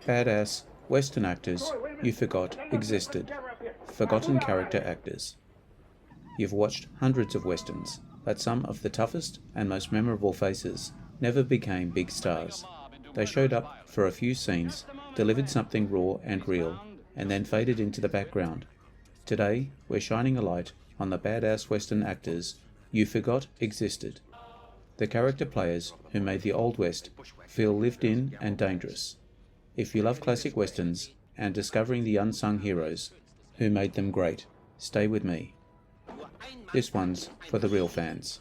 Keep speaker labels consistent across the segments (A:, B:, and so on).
A: Badass Western actors you forgot existed. Forgotten character actors. You've watched hundreds of Westerns, but some of the toughest and most memorable faces never became big stars. They showed up for a few scenes, delivered something raw and real, and then faded into the background. Today, we're shining a light on the badass Western actors you forgot existed. The character players who made the Old West feel lived in and dangerous. If you love classic Westerns and discovering the unsung heroes who made them great, stay with me. This one's for the real fans.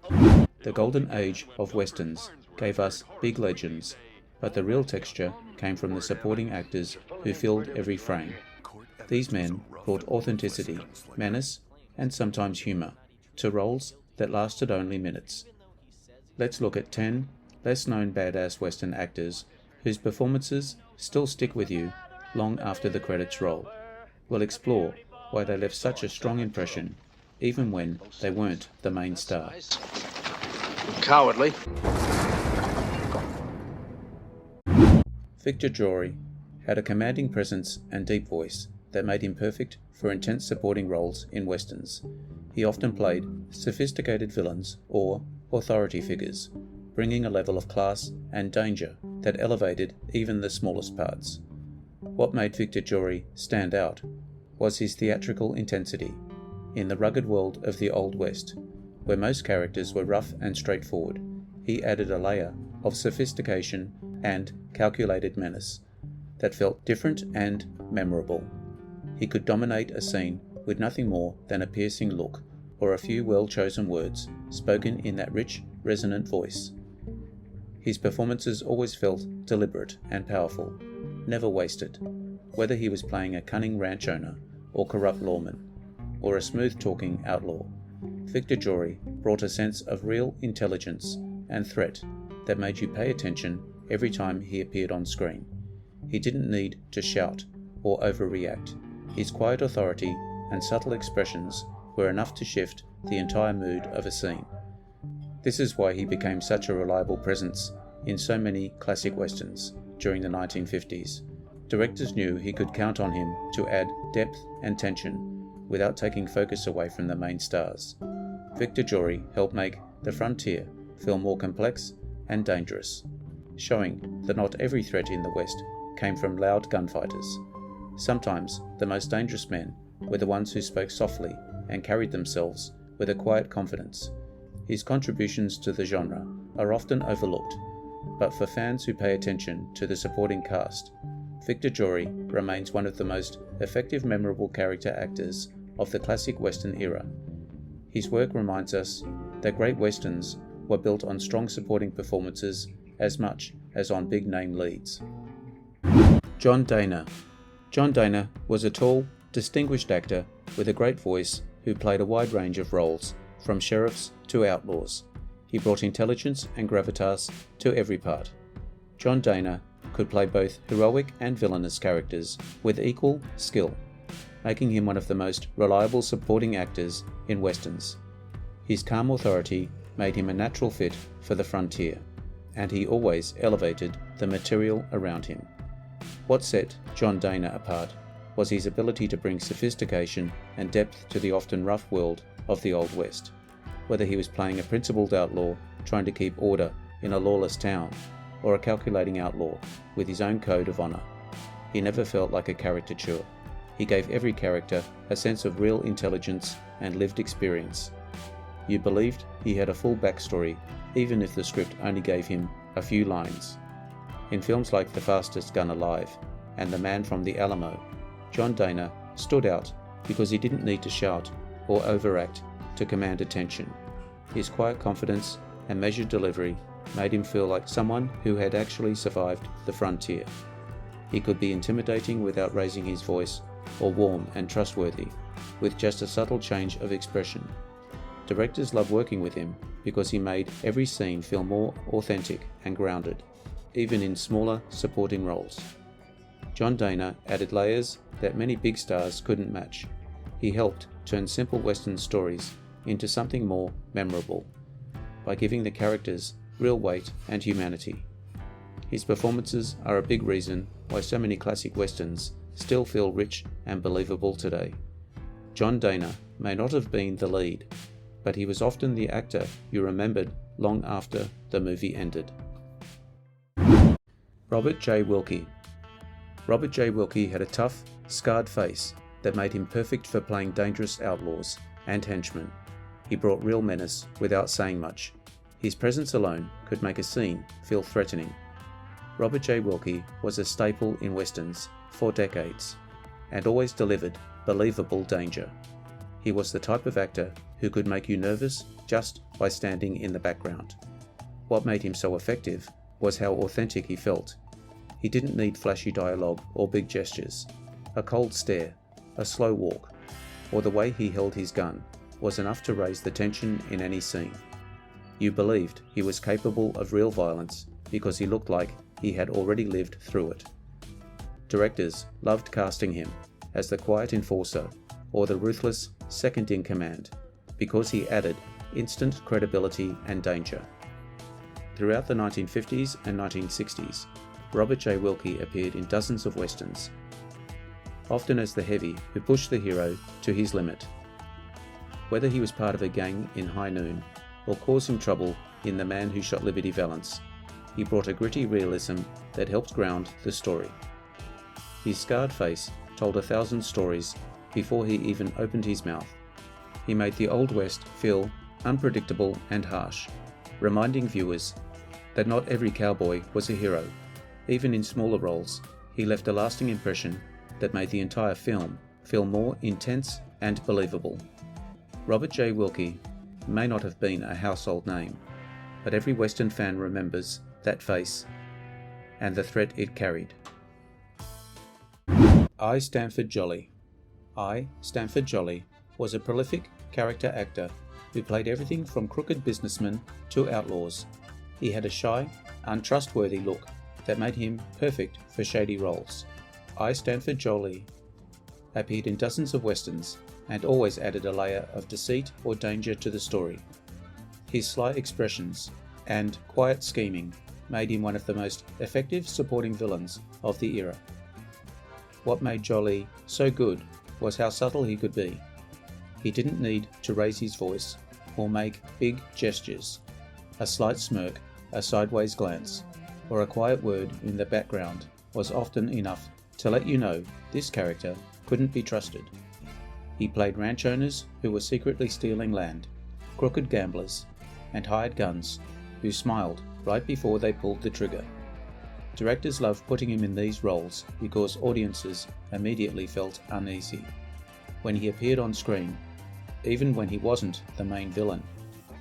A: The golden age of Westerns gave us big legends, but the real texture came from the supporting actors who filled every frame. These men brought authenticity, menace, and sometimes humour to roles that lasted only minutes. Let's look at 10 less-known badass Western actors whose performances still stick with you long after the credits roll. We'll explore why they left such a strong impression, even when they weren't the main star.
B: Cowardly.
A: Victor Jory had a commanding presence and deep voice that made him perfect for intense supporting roles in Westerns. He often played sophisticated villains or authority figures, bringing a level of class and danger that elevated even the smallest parts. What made Victor Jory stand out was his theatrical intensity. In the rugged world of the Old West, where most characters were rough and straightforward, he added a layer of sophistication and calculated menace that felt different and memorable. He could dominate a scene with nothing more than a piercing look or a few well-chosen words spoken in that rich, resonant voice. His performances always felt deliberate and powerful, never wasted, whether he was playing a cunning ranch owner or corrupt lawman, or a smooth-talking outlaw. Victor Jory brought a sense of real intelligence and threat that made you pay attention every time he appeared on screen. He didn't need to shout or overreact. His quiet authority and subtle expressions were enough to shift the entire mood of a scene. This is why he became such a reliable presence in so many classic Westerns during the 1950s. Directors knew he could count on him to add depth and tension without taking focus away from the main stars. Victor Jory helped make the frontier feel more complex and dangerous, showing that not every threat in the West came from loud gunfighters. Sometimes the most dangerous men were the ones who spoke softly and carried themselves with a quiet confidence. His contributions to the genre are often overlooked, but for fans who pay attention to the supporting cast, Victor Jory remains one of the most effective, memorable character actors of the classic Western era. His work reminds us that great Westerns were built on strong supporting performances as much as on big-name leads. John Dehner. John Dehner was a tall, distinguished actor with a great voice who played a wide range of roles, from sheriffs to outlaws. He brought intelligence and gravitas to every part. John Dehner could play both heroic and villainous characters with equal skill, making him one of the most reliable supporting actors in Westerns. His calm authority made him a natural fit for the frontier, and he always elevated the material around him. What set John Dehner apart was his ability to bring sophistication and depth to the often rough world of the Old West. Whether he was playing a principled outlaw trying to keep order in a lawless town, or a calculating outlaw with his own code of honor, he never felt like a caricature. He gave every character a sense of real intelligence and lived experience. You believed he had a full backstory, even if the script only gave him a few lines. In films like The Fastest Gun Alive and The Man from the Alamo, John Dehner stood out because he didn't need to shout or overact to command attention. His quiet confidence and measured delivery made him feel like someone who had actually survived the frontier. He could be intimidating without raising his voice, or warm and trustworthy with just a subtle change of expression. Directors loved working with him because he made every scene feel more authentic and grounded, even in smaller supporting roles. John Dehner added layers that many big stars couldn't match. He helped turn simple Western stories into something more memorable by giving the characters real weight and humanity. His performances are a big reason why so many classic westerns still feel rich and believable today. John Dehner may not have been the lead, but he was often the actor you remembered long after the movie ended. Robert J. Wilke. Robert J. Wilke had a tough, scarred face that made him perfect for playing dangerous outlaws and henchmen. He brought real menace without saying much. His presence alone could make a scene feel threatening. Robert J. Wilke was a staple in westerns for decades, and always delivered believable danger. He was the type of actor who could make you nervous just by standing in the background. What made him so effective was how authentic he felt. He didn't need flashy dialogue or big gestures. A cold stare, a slow walk, or the way he held his gun was enough to raise the tension in any scene. You believed he was capable of real violence because he looked like he had already lived through it. Directors loved casting him as the quiet enforcer or the ruthless second-in-command because he added instant credibility and danger. Throughout the 1950s and 1960s, Robert J. Wilke appeared in dozens of westerns, often as the heavy who pushed the hero to his limit. Whether he was part of a gang in High Noon or causing trouble in The Man Who Shot Liberty Valance, he brought a gritty realism that helped ground the story. His scarred face told 1,000 stories before he even opened his mouth. He made the Old West feel unpredictable and harsh, reminding viewers that not every cowboy was a hero. Even in smaller roles, he left a lasting impression that made the entire film feel more intense and believable. Robert J. Wilke may not have been a household name, but every Western fan remembers that face and the threat it carried. Stanford Jolley. Stanford Jolley was a prolific character actor who played everything from crooked businessmen to outlaws. He had a shy, untrustworthy look that made him perfect for shady roles. Stanford Jolley appeared in dozens of westerns and always added a layer of deceit or danger to the story. His sly expressions and quiet scheming made him one of the most effective supporting villains of the era. What made Jolley so good was how subtle he could be. He didn't need to raise his voice or make big gestures. A slight smirk, a sideways glance, or a quiet word in the background was often enough to let you know this character couldn't be trusted. He played ranch owners who were secretly stealing land, crooked gamblers, and hired guns who smiled right before they pulled the trigger. Directors loved putting him in these roles because audiences immediately felt uneasy when he appeared on screen. Even when he wasn't the main villain,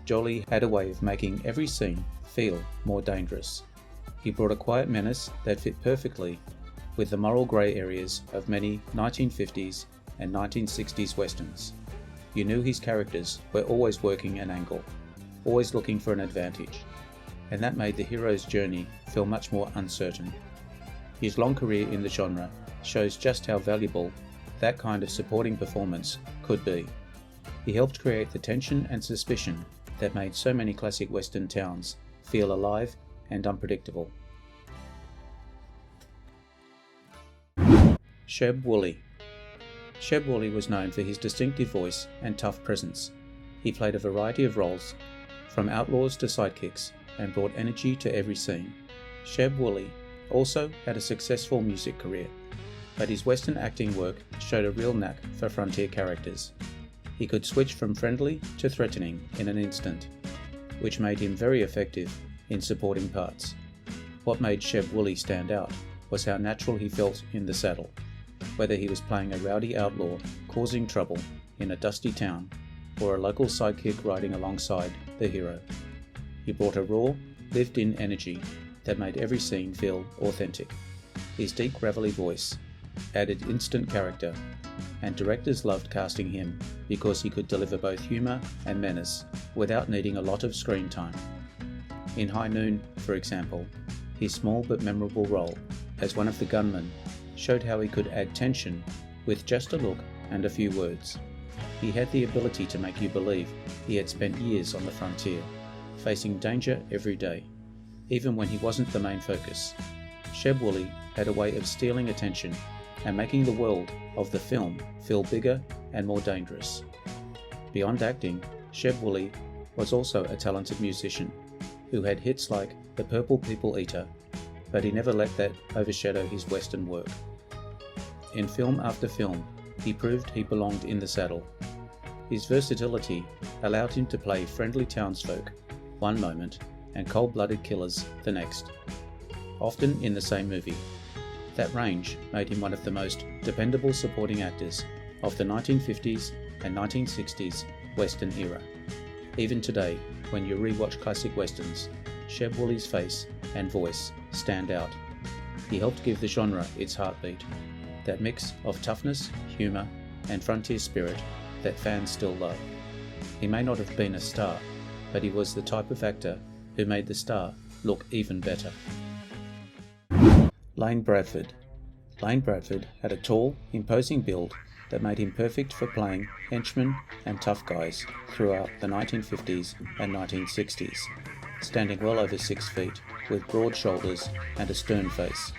A: Jolley had a way of making every scene feel more dangerous. He brought a quiet menace that fit perfectly with the moral grey areas of many 1950s and 1960s westerns. You knew his characters were always working an angle, always looking for an advantage, and that made the hero's journey feel much more uncertain. His long career in the genre shows just how valuable that kind of supporting performance could be. He helped create the tension and suspicion that made so many classic western towns feel alive and unpredictable. Sheb Wooley. Sheb Wooley was known for his distinctive voice and tough presence. He played a variety of roles, from outlaws to sidekicks, and brought energy to every scene. Sheb Wooley also had a successful music career, but his western acting work showed a real knack for frontier characters. He could switch from friendly to threatening in an instant, which made him very effective in supporting parts. What made Sheb Wooley stand out was how natural he felt in the saddle, whether he was playing a rowdy outlaw causing trouble in a dusty town or a local sidekick riding alongside the hero. He brought a raw, lived-in energy that made every scene feel authentic. His deep gravelly voice added instant character, and directors loved casting him because he could deliver both humour and menace without needing a lot of screen time. In High Noon, for example, his small but memorable role as one of the gunmen showed how he could add tension with just a look and a few words. He had the ability to make you believe he had spent years on the frontier, facing danger every day. even when he wasn't the main focus. Sheb Wooley had a way of stealing attention and making the world of the film feel bigger and more dangerous. Beyond acting, Sheb Wooley was also a talented musician who had hits like The Purple People Eater, but he never let that overshadow his Western work. In film after film, he proved he belonged in the saddle. His versatility allowed him to play friendly townsfolk one moment and cold-blooded killers the next, often in the same movie. That range made him one of the most dependable supporting actors of the 1950s and 1960s Western era. Even today, when you rewatch classic Westerns, Sheb Wooley's face and voice stand out. He helped give the genre its heartbeat, that mix of toughness, humour, and frontier spirit that fans still love. He may not have been a star, but he was the type of actor who made the star look even better. Lane Bradford. Lane Bradford had a tall, imposing build that made him perfect for playing henchmen and tough guys throughout the 1950s and 1960s, standing well over 6 feet, with broad shoulders and a stern face.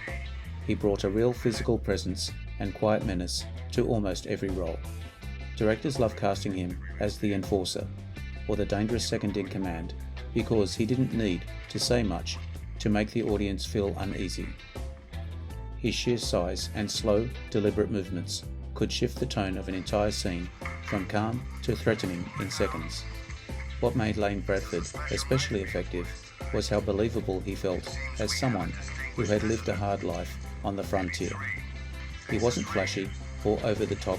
A: He brought a real physical presence and quiet menace to almost every role. Directors loved casting him as the enforcer, or the dangerous second-in-command, because he didn't need to say much to make the audience feel uneasy. His sheer size and slow, deliberate movements could shift the tone of an entire scene from calm to threatening in seconds. What made Lane Bradford especially effective was how believable he felt as someone who had lived a hard life on the frontier. He wasn't flashy or over the top.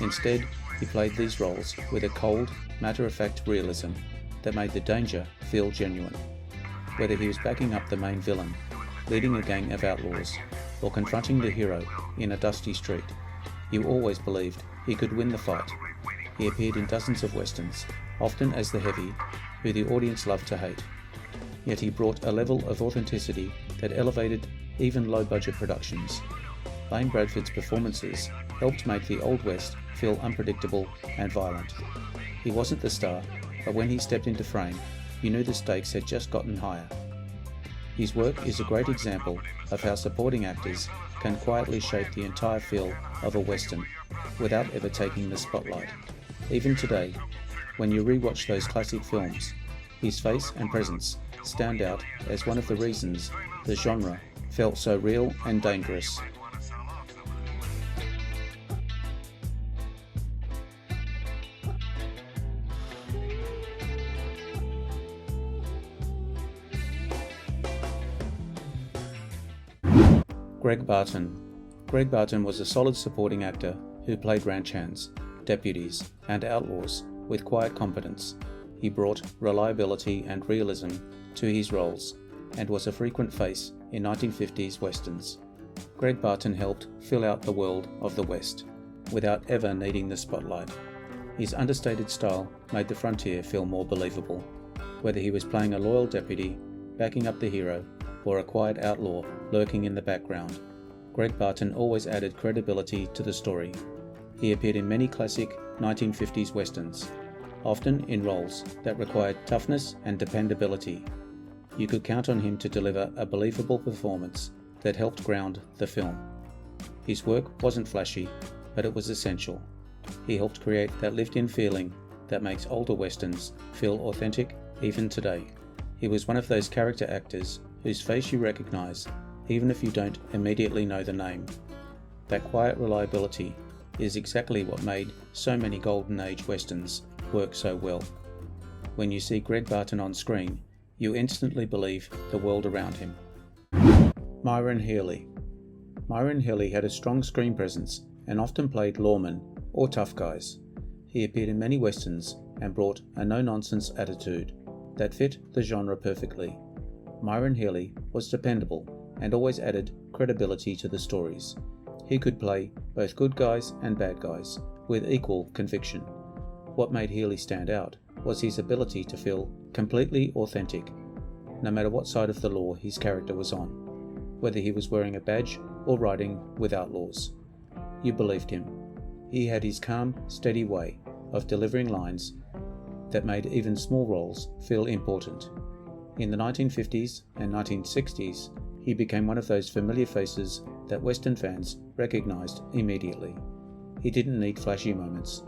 A: Instead, he played these roles with a cold, matter-of-fact realism that made the danger feel genuine. Whether he was backing up the main villain, leading a gang of outlaws, or confronting the hero in a dusty street, you always believed he could win the fight. He appeared in dozens of westerns, often as the heavy, who the audience loved to hate. Yet he brought a level of authenticity that elevated even low-budget productions. Lane Bradford's performances helped make the Old West feel unpredictable and violent. He wasn't the star, but when he stepped into frame, you knew the stakes had just gotten higher. His work is a great example of how supporting actors can quietly shape the entire feel of a Western without ever taking the spotlight. Even today, when you rewatch those classic films, his face and presence stand out as one of the reasons the genre felt so real and dangerous. Gregg Barton. Gregg Barton was a solid supporting actor who played ranch hands, deputies, and outlaws with quiet competence. He brought reliability and realism to his roles and was a frequent face in 1950s westerns. Gregg Barton helped fill out the world of the West without ever needing the spotlight. His understated style made the frontier feel more believable. Whether he was playing a loyal deputy, backing up the hero, or a quiet outlaw lurking in the background, Gregg Barton always added credibility to the story. He appeared in many classic 1950s westerns, often in roles that required toughness and dependability. You could count on him to deliver a believable performance that helped ground the film. His work wasn't flashy, but it was essential. He helped create that lived-in feeling that makes older westerns feel authentic even today. He was one of those character actors whose face you recognize, even if you don't immediately know the name. That quiet reliability is exactly what made so many Golden Age westerns work so well. When you see Gregg Barton on screen, you instantly believe the world around him. Myron Healey. Myron Healey had a strong screen presence and often played lawmen or tough guys. He appeared in many westerns and brought a no-nonsense attitude that fit the genre perfectly. Myron Healey was dependable and always added credibility to the stories. He could play both good guys and bad guys with equal conviction. What made Healey stand out was his ability to feel completely authentic, no matter what side of the law his character was on, whether he was wearing a badge or riding with outlaws. You believed him. He had his calm, steady way of delivering lines that made even small roles feel important. In the 1950s and 1960s, he became one of those familiar faces that Western fans recognized immediately. He didn't need flashy moments.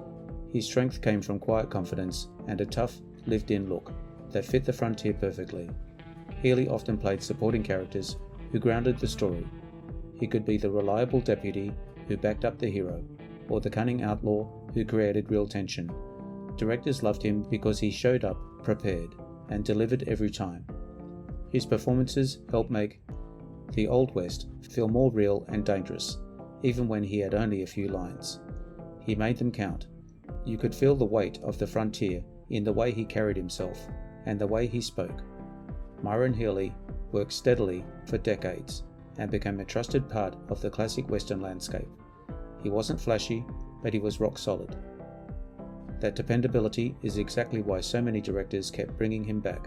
A: His strength came from quiet confidence and a tough, lived-in look that fit the frontier perfectly. Healey often played supporting characters who grounded the story. He could be the reliable deputy who backed up the hero, or the cunning outlaw who created real tension. Directors loved him because he showed up prepared and delivered every time. His performances helped make the Old West feel more real and dangerous, even when he had only a few lines. He made them count. You could feel the weight of the frontier in the way he carried himself and the way he spoke. Myron Healey worked steadily for decades and became a trusted part of the classic Western landscape. He wasn't flashy, but he was rock solid. That dependability is exactly why so many directors kept bringing him back.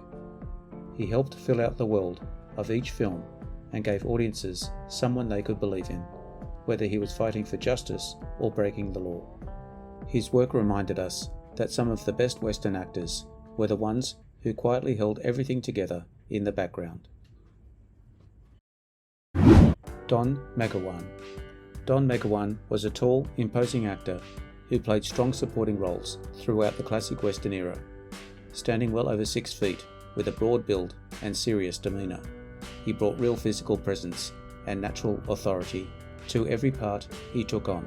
A: He helped fill out the world of each film and gave audiences someone they could believe in, whether he was fighting for justice or breaking the law. His work reminded us that some of the best Western actors were the ones who quietly held everything together in the background. Don Megowan. Don Megowan was a tall, imposing actor who played strong supporting roles throughout the classic Western era, standing well over 6 feet with a broad build and serious demeanour. He brought real physical presence and natural authority to every part he took on.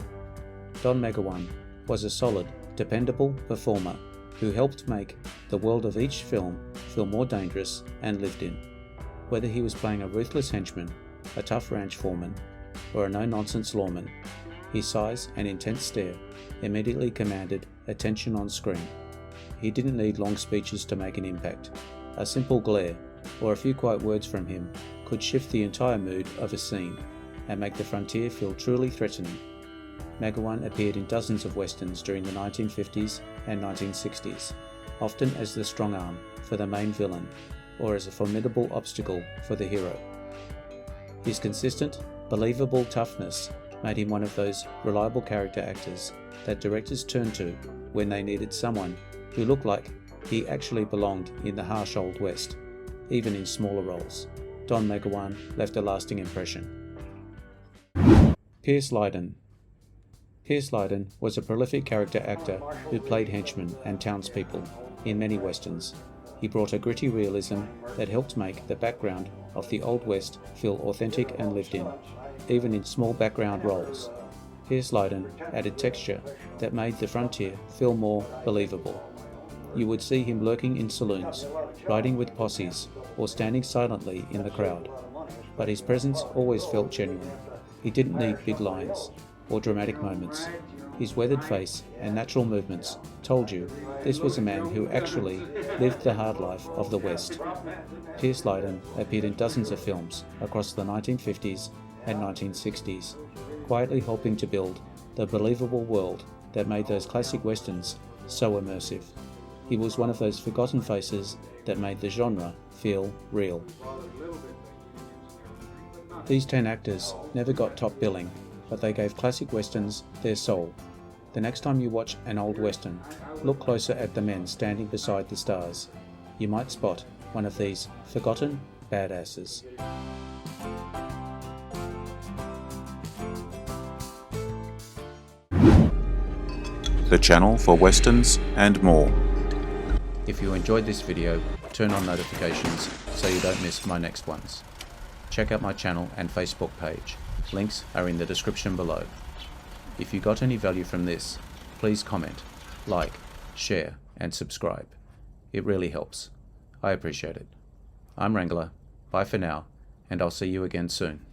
A: Don Megowan was a solid, dependable performer who helped make the world of each film feel more dangerous and lived in. Whether he was playing a ruthless henchman, a tough ranch foreman, or a no-nonsense lawman, his size and intense stare immediately commanded attention on screen. He didn't need long speeches to make an impact. A simple glare or a few quiet words from him could shift the entire mood of a scene and make the frontier feel truly threatening. Megowan appeared in dozens of westerns during the 1950s and 1960s, often as the strong arm for the main villain or as a formidable obstacle for the hero. His consistent, believable toughness made him one of those reliable character actors that directors turned to when they needed someone who looked like he actually belonged in the harsh Old West, even in smaller roles. Don Megowan left a lasting impression. Lyden. Lyden was a prolific character actor who played henchmen and townspeople in many westerns. He brought a gritty realism that helped make the background of the Old West feel authentic and lived in, even in small background roles. Lyden added texture that made the frontier feel more believable. You would see him lurking in saloons, riding with posses, or standing silently in the crowd. But his presence always felt genuine. He didn't need big lines or dramatic moments. His weathered face and natural movements told you this was a man who actually lived the hard life of the West. Lyden appeared in dozens of films across the 1950s and 1960s, quietly helping to build the believable world that made those classic westerns so immersive. He was one of those forgotten faces that made the genre feel real. These 10 actors never got top billing, but they gave classic westerns their soul. The next time you watch an old western, look closer at the men standing beside the stars. You might spot one of these forgotten badasses.
C: The channel for westerns and more.
A: If you enjoyed this video, turn on notifications so you don't miss my next ones. Check out my channel and Facebook page. Links are in the description below. If you got any value from this, please comment, like, share and subscribe. It really helps. I appreciate it. I'm Wrangler. Bye for now, and I'll see you again soon.